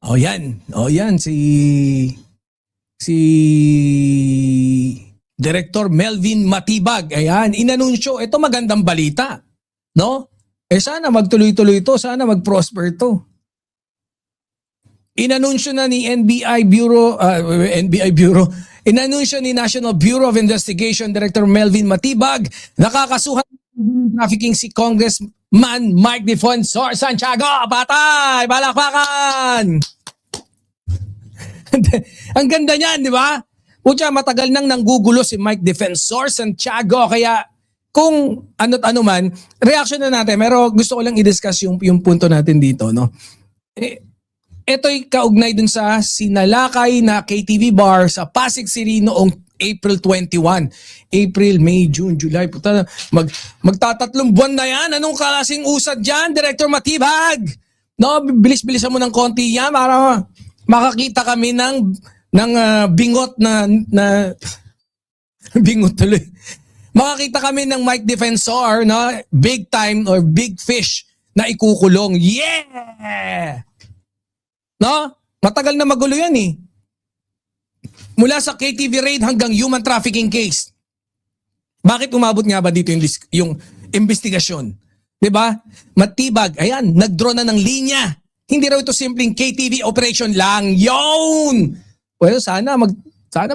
O yan. O yan. Si Director Melvin Matibag. Ayan. Inanunsyo. Ito magandang balita. No? Sana magtuloy-tuloy ito. Sana mag-prosper ito. Inanunsyo na ni Inanunsyo ni National Bureau of Investigation Director Melvin Matibag nakakasuhan ng trafficking si Congressman Mike Defensor Santiago. Patay! Balakpakan! Ang ganda niyan, di ba? Pucha, matagal nang nanggugulo si Mike Defensor Santiago. Kaya kung ano't ano man, reaction na natin. Pero gusto ko lang i-discuss yung punto natin dito. No? Ito'y kaugnay dun sa sinalakay na KTV bar sa Pasig City noong April 21. April, May, June, July. Puta, magtatatlong buwan na yan. Anong klaseng usad dyan, Director Matibag? No, bilis-bilisan mo ng konti yan para makakita kami ng bingot na bingot tuloy. Makakita kami ng Mike Defensor, no? Big time or big fish na ikukulong. Yeah! No? Matagal na magulo yan eh. Mula sa KTV raid hanggang human trafficking case. Bakit umabot nga ba dito yung investigasyon? Diba? Matibag, ayan, nag-draw na ng linya. Hindi raw ito simpleng KTV operation lang. Yun! Well, sana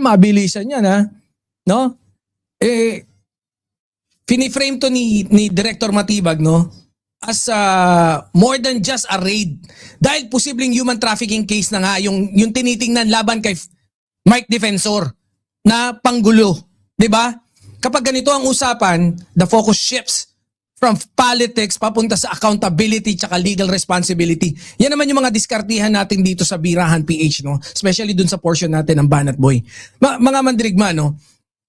mabilisan yan, ha? No? Piniframe to ni Director Matibag, no? As more than just a raid. Dahil posibleng human trafficking case na nga yung tinitingnan laban kay Mike Defensor na panggulo. Diba? Kapag ganito ang usapan, the focus shifts from politics papunta sa accountability tsaka legal responsibility. Yan naman yung mga diskartihan natin dito sa Birahan PH, no? Especially dun sa portion natin ng Banat Boy. Mga mandirigma, no?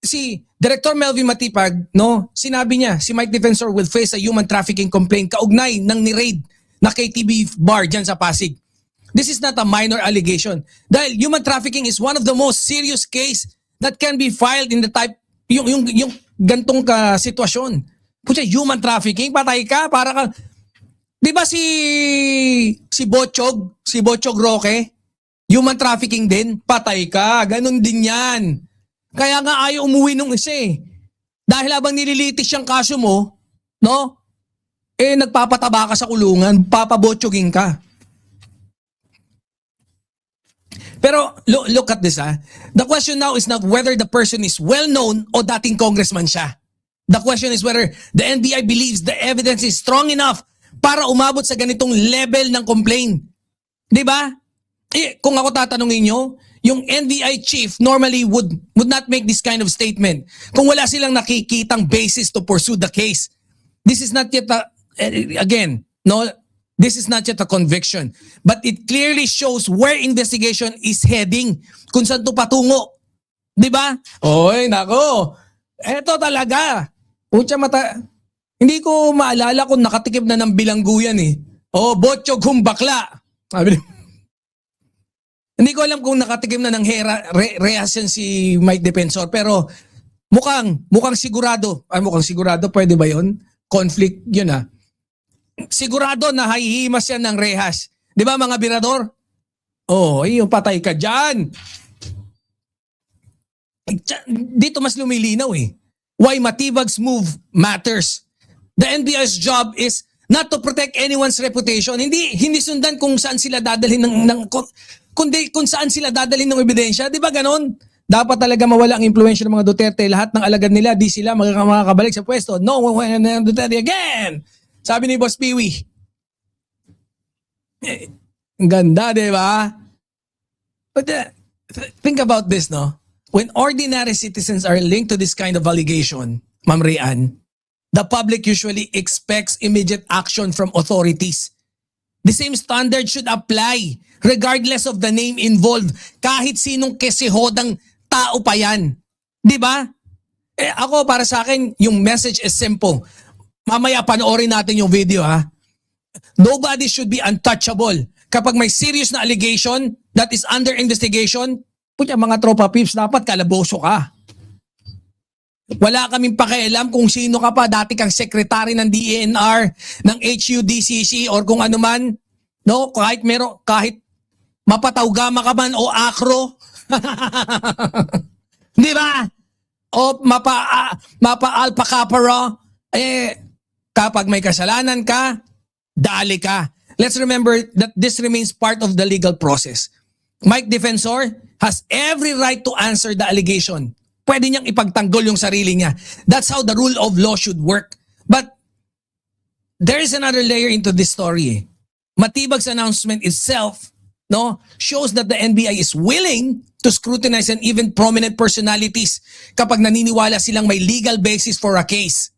Si Director Melvin Matibag, no, sinabi niya si Mike Defensor will face a human trafficking complaint kaugnay ng ni-raid na KTV bar dyan sa Pasig. This is not a minor allegation. Dahil human trafficking is one of the most serious case that can be filed in the type, yung gantong ka sitwasyon. Pucha, human trafficking, patay ka, para ka, di ba si Bochog Roque, human trafficking din, patay ka, ganun din yan. Kaya nga ayaw umuwi nung isa eh. Dahil habang nililitis siyang kaso mo, no? Nagpapataba ka sa kulungan, papabotsogin ka. Pero look at this, ha. The question now is not whether the person is well-known o dating congressman siya. The question is whether the NBI believes the evidence is strong enough para umabot sa ganitong level ng complaint. Diba? Kung ako tatanungin nyo, yung NBI chief normally would not make this kind of statement kung wala silang nakikitang basis to pursue the case. This is not yet this is not yet a conviction, but it clearly shows where investigation is heading, kung saan to patungo. 'Di ba? Oy, nako. Eto talaga. Hindi ko maalala kung nakatikim na ng bilanggo yan eh. Botsog humbakla. Hindi ko alam kung nakatikim na ng reaction si Mike Defensor, pero mukhang sigurado. Mukhang sigurado, pwede ba yun? Conflict yun ha. Sigurado na hahihimas yan ng rehas. Di ba mga birador? Yung patay ka dyan. Dito mas lumilinaw eh. Why Matibag's move matters. The NBI's job is not to protect anyone's reputation. Hindi sundan kung saan sila dadalhin kundi kung saan sila dadalhin ng ebidensya. Di ba ganon? Dapat talaga mawala ang impluensya ng mga Duterte. Lahat ng alagad nila, di sila makakabalik sa pwesto. No, Duterte again! Sabi ni Boss Piwi. Ang ganda, di ba? But think about this, no? When ordinary citizens are linked to this kind of allegation, Ma'am Rian, the public usually expects immediate action from authorities. The same standard should apply regardless of the name involved. Kahit sinong kesihodang tao pa yan. Di ba? Ako, para sa akin, yung message is simple. Mamaya panoorin natin yung video, ha? Nobody should be untouchable. Kapag may serious na allegation that is under investigation, mga tropa pips, dapat kalaboso ka. Wala kaming pakialam kung sino ka pa, dati kang sekretary ng DENR, ng HUDCC or kung ano man, no, kahit mapatawgama ka man o akro. Di ba? O mapa-alpha kapara, kapag may kasalanan ka, dali ka. Let's remember that this remains part of the legal process. Mike Defensor has every right to answer the allegation. Pwede niyang ipagtanggol yung sarili niya. That's how the rule of law should work. But there is another layer into this story. Matibag's announcement itself, no, shows that the NBI is willing to scrutinize and even prominent personalities kapag naniniwala silang may legal basis for a case.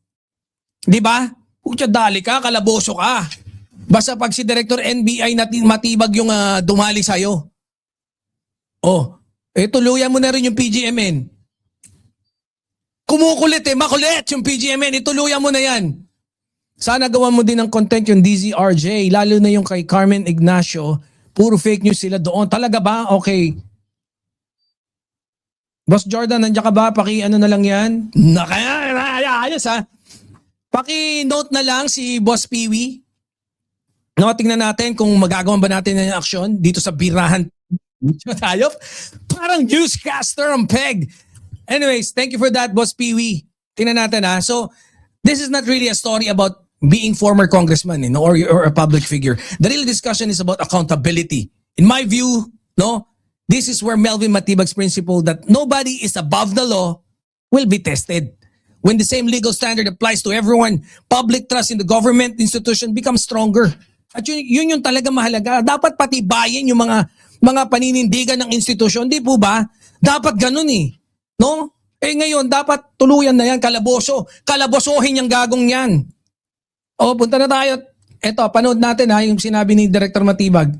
Di ba? Pucha, dali ka, kalaboso ka. Basta pag si Director NBI matibag yung dumali sa'yo. Oh, tuluyan mo na rin yung PGMN. Kumukulit makulit yung PGMN. Ituluyan mo na yan. Sana gawan mo din ng content yung DZRJ, lalo na yung kay Carmen Ignacio. Puro fake news sila doon. Talaga ba? Okay. Boss Jordan, nandiyan ka ba? Paki-ano na lang yan? Ayos ha. Paki-note na lang si Boss Peewee. No, tingnan natin kung magagawan ba natin ng aksyon dito sa birahan tayo. Parang newscaster ang peg. Anyways, thank you for that, Boss Peewee. Tingnan natin ha. So, this is not really a story about being former congressman or a public figure. The real discussion is about accountability. In my view, no, this is where Melvin Matibag's principle that nobody is above the law will be tested. When the same legal standard applies to everyone, public trust in the government institution becomes stronger. At yun yung talaga mahalaga. Dapat patibayin yung mga paninindigan ng institusyon. Di po ba? Dapat ganun No? Ngayon, dapat tuluyan na yan, kalaboso. Kalabosohin yung gagong yan. Punta na tayo. Eto, panood natin yung sinabi ni Director Matibag.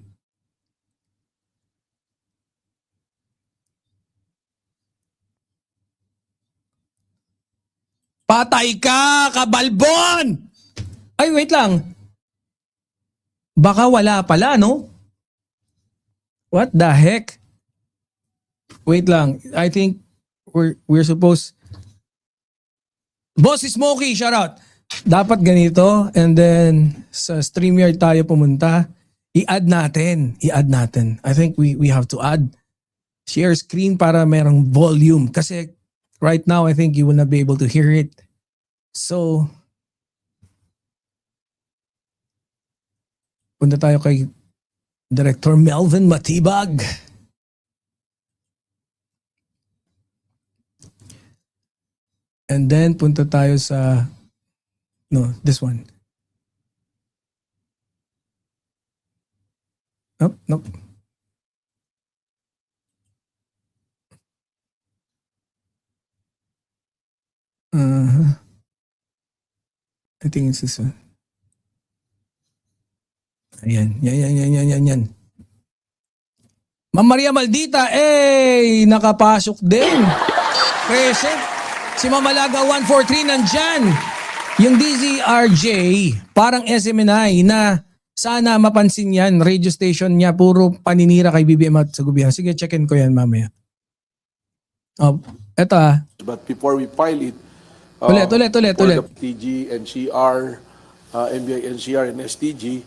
Patay ka, kabalbon! Ay, wait lang. Baka wala pala, no? What the heck? Wait lang. I think we're supposed... Boss Smokey, shout out. Dapat ganito and then sa StreamYard tayo pumunta. I-add natin. I think we have to add. Share screen para merong volume. Kasi right now, I think you will not be able to hear it. So, punta tayo kay Director Melvin Matibag. And then, punta tayo sa, this one. Nope. I think it's this one. Ayan. Yan. Ma'am Maria Maldita, nakapasok din. Present. Si Mamalaga 143 nandyan. Yung DZRJ, parang SMNI na sana mapansin yan. Radio station niya, puro paninira kay BBM at sa gobyerno. Sige, check-in ko yan mamaya. Eto But before we file it, ulit. for the TG, NCR, NBI, NCR, and STG,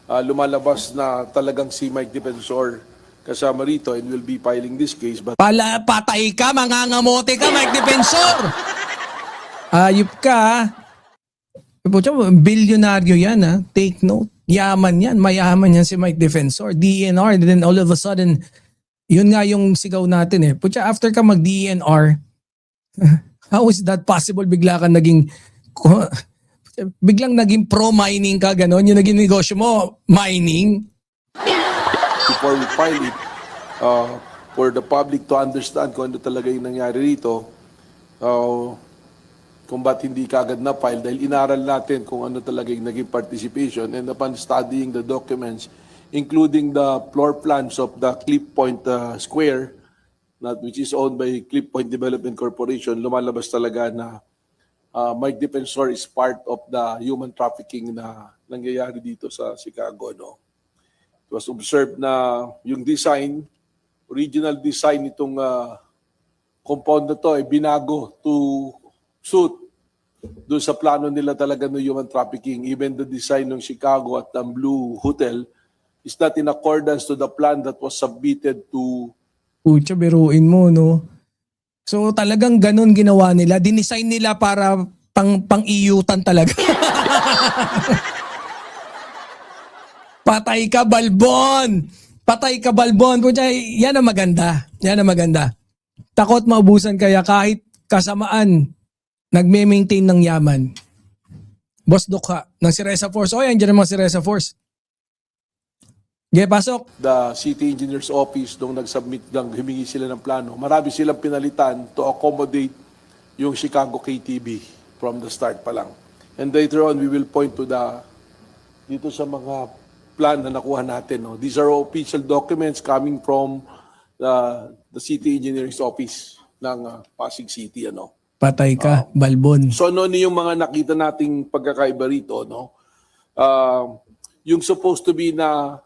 lumalabas na talagang si Mike Defensor kasama rito and will be filing this case. But Patay ka, mangangamote ka, Mike Defensor! Ayup ka. Bilyonaryo yan Take note. Yaman yan. Mayaman yan si Mike Defensor. DENR. And then all of a sudden, yun nga yung sigaw natin after ka mag-DENR, how is that possible? Biglang naging pro-mining ka, ganon. Yung naging negosyo mo, mining. before we file it, for the public to understand kung ano talaga yung nangyari rito, kung ba't hindi kaagad na file, dahil inaral natin kung ano talaga yung naging participation, and upon studying the documents, including the floor plans of the Cliff Point Square, which is owned by Cliff Point Development Corporation, lumalabas talaga na Mike Defensor is part of the human trafficking na nangyayari dito sa Chicago. It was observed na yung original design nitong compound na to ay binago to suit doon sa plano nila talaga ng human trafficking. Even the design ng Chicago at ng Blue Hotel is not in accordance to the plan that was submitted to Pucha, biruin mo, no? So talagang ganun ginawa nila. Dinesign nila para pang-iyutan talaga. Patay ka, Balbon! Patay ka, Balbon! Pucha, yan ang maganda. Yan ang maganda. Takot maubusan kaya kahit kasamaan, nagme-maintain ng yaman. Boss Dukha, ng Siresa Force. O, yan dyan ang mga Siresa Force. Pasok. the city engineer's office nung nag-submit ng humingi sila ng plano. Marami silang pinalitan to accommodate yung Chicago KTB from the start pa lang. And later on, we will point to dito sa mga plan na nakuha natin. No? These are official documents coming from the city engineer's office ng Pasig City. Ano? Patay ka, Balbon. So ano yung mga nakita nating pagkakaiba rito, no? Yung supposed to be na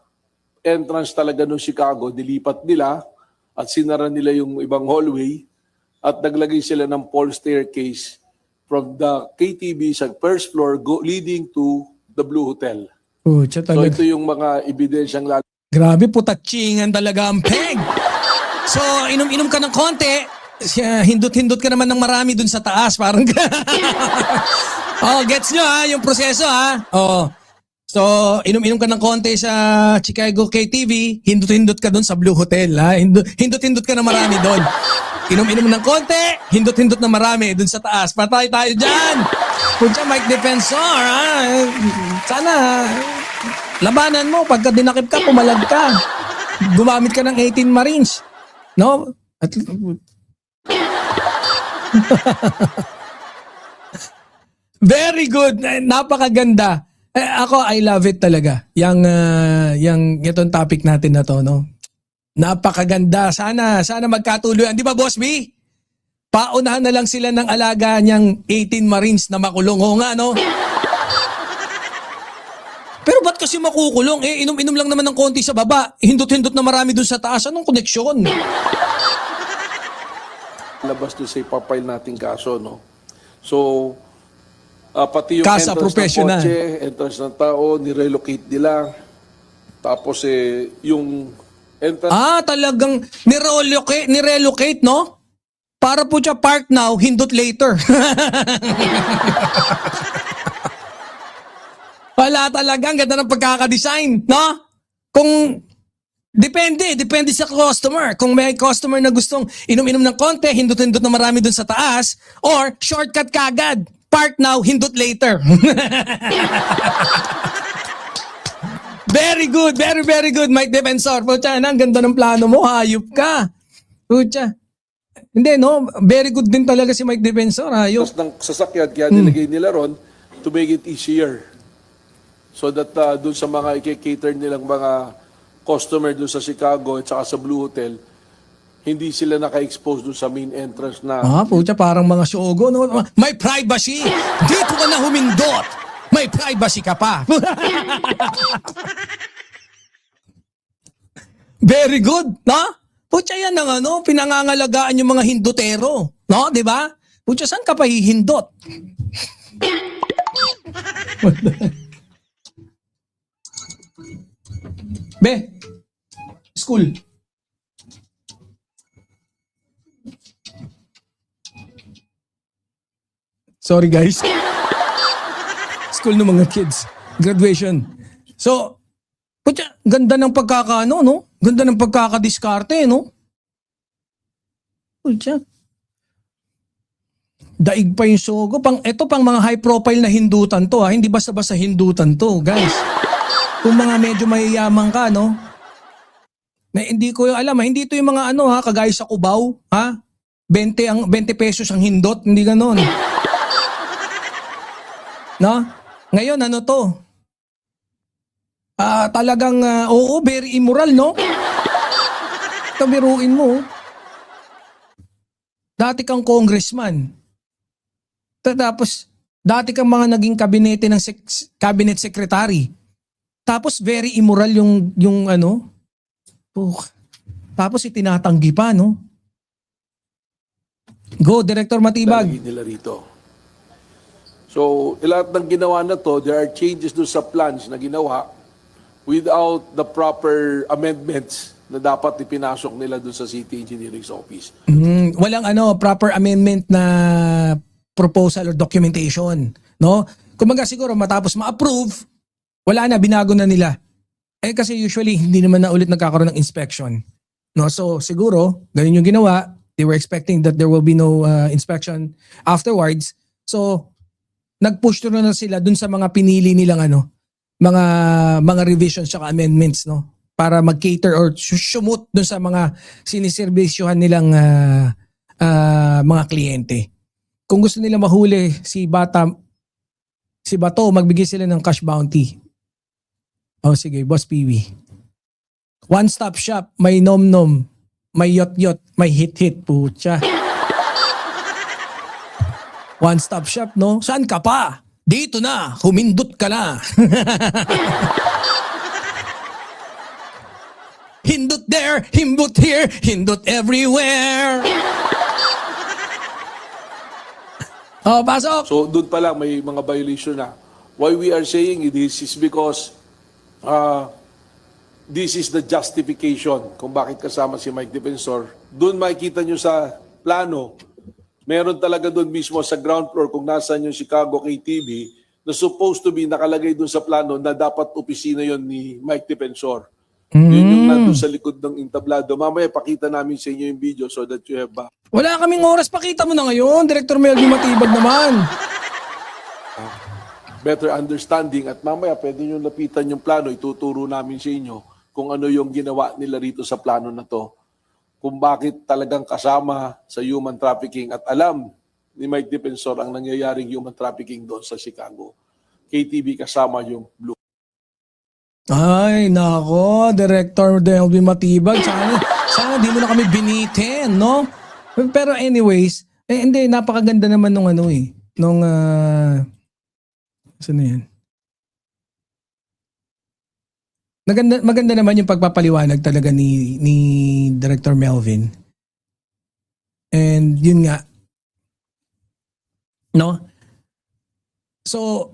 entrance talaga ng Chicago, dilipat nila at sinara nila yung ibang hallway at naglagay sila ng pole staircase from the KTB sa first floor leading to the Blue Hotel. Pucha, So talaga. ito yung mga ebidensyang Grabe, putatsingan talaga ang peg. So, inom-inom ka ng konti, hindot-hindot ka naman ng marami dun sa taas. Parang oh, gets nyo ha, yung proseso ha. Oh. So, inom-inom ka ng konti sa Chicago KTV, hindot-hindot ka dun sa Blue Hotel ha. Hindot-hindot ka na marami dun. Inom-inom ng konti, hindot-hindot na marami dun sa taas. Patay tayo dyan. Pucha, Mike Defensor ha. Sana labanan mo, pagka dinakip ka, pumalag ka. Gumamit ka ng 18 Marines. No? At very good. Napakaganda. Ako, I love it talaga. Yang itong topic natin na to, no? Napakaganda. Sana magkatuloy. Di ba, Boss B? Paunahan na lang sila ng alaga niyang 18 Marines na makulong. Oo nga, no? Pero ba't kasi makukulong? Inom-inom lang naman ng konti sa baba. Hindot-hindot na marami dun sa taas. Anong koneksyon? labas doon sa ipapile nating kaso, no? So, pati yung Kasa entrance professional. ng kotse, entrance ng tao, nirelocate nila. Tapos yung entrance Talagang nirelocate, no? Para po siya park now, hindot later. Wala talaga. Ang ganda ng pagkakadesign, no? Kung depende sa customer. Kung may customer na gustong inom-inom ng konti, hindot-hindot na marami dun sa taas, or shortcut kagad, park now, hindot later. Very good, very good, Mike Defensor. Pucha, ang ganda ng plano mo, hayop ka. Pucha. Hindi, no? Very good din talaga si Mike Defensor, hayop. ng sasakyan, kaya nilagay nila ron to make it easier. So that dun sa mga i-cater nilang mga customer dun sa Chicago at saka sa Blue Hotel, hindi sila naka-expose dun sa main entrance na Pucha, parang mga syogo, no? May privacy. Dito ka na humindot. May privacy ka pa. Very good, no? Pucha, yan ang pinangangalagaan yung mga hindutero. No, di ba? Pucha, saan ka pa hihindot? Be, school. Sorry guys. School ng mga kids. Graduation. So, putya, ganda ng pagkakaano, no? Ganda ng pagkakadiskarte, no? Putya. Daig pa yung sogo. Ito pang mga high profile na hindutan to, ha? Hindi basta-basta hindutan to, guys. Kung mga medyo mayayaman ka, no? Na hindi ko alam, ha? Hindi to yung mga kagaya sa Cubao, ha? 20 pesos ang hindot, hindi ganoon. No? Ngayon, to? Talagang, very immoral, no? Tabiruin mo. Dati kang congressman. Tapos, dati kang mga naging kabinete ng cabinet secretary. Tapos, very immoral yung tapos, itinatanggi pa, no? Go, Director Matibag. nilagay nila rito. So, lahat ng ginawa na to, there are changes doon sa plans na ginawa without the proper amendments na dapat ipinasok nila dun sa City Engineering's office. Walang proper amendment na proposal or documentation, no? Kumbaga siguro matapos ma-approve, wala na, binago na nila. Eh kasi usually hindi naman na ulit nagkakaroon ng inspection. No, so siguro ganun yung ginawa. They were expecting that there will be no inspection afterwards. So nag-push through na sila dun sa mga pinili nilang mga revisions at amendments, no, para mag-cater or sumut dun sa mga siniservisyohan nilang mga kliyente. Kung gusto nila mahuli si Bato, magbigay sila ng cash bounty. Oh sige, Boss Peewee. One-stop shop, may nom-nom, may yot-yot, may hit-hit, putya. One-stop shop, no? Saan ka pa? Dito na, humindot ka na. Hindot there, hindot here, hindot everywhere. Oh, pasok. So doon pa lang may mga violation na. Why we are saying this is because this is the justification kung bakit kasama si Mike Defensor. Doon makikita nyo sa plano, meron talaga doon mismo sa ground floor kung nasaan yung Chicago KTV na supposed to be nakalagay doon sa plano na dapat opisina yon ni Mike Defensor. Yun yung nandun sa likod ng entablado. Mamaya pakita namin sa inyo yung video so that you have Wala kaming oras, pakita mo na ngayon. Director Melvin Matibag naman. better understanding at mamaya pwede nyo lapitan yung plano, ituturo namin sa inyo kung ano yung ginawa nila rito sa plano na to. Kung bakit talagang kasama sa human trafficking at alam ni Mike Defensor ang nangyayaring human trafficking doon sa Chicago. KTV kasama yung Blue. Ay, nako, Director Melvin Matibag. Sana di mo na kami binitin, no? Pero anyways, hindi, napakaganda naman nung saan na yan? Maganda naman yung pagpapaliwanag talaga ni Director Melvin. And yun nga, no? So,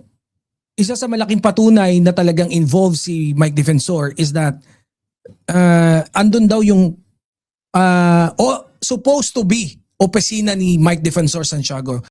isa sa malaking patunay na talagang involved si Mike Defensor is that andun daw yung supposed to be opisina ni Mike Defensor Santiago.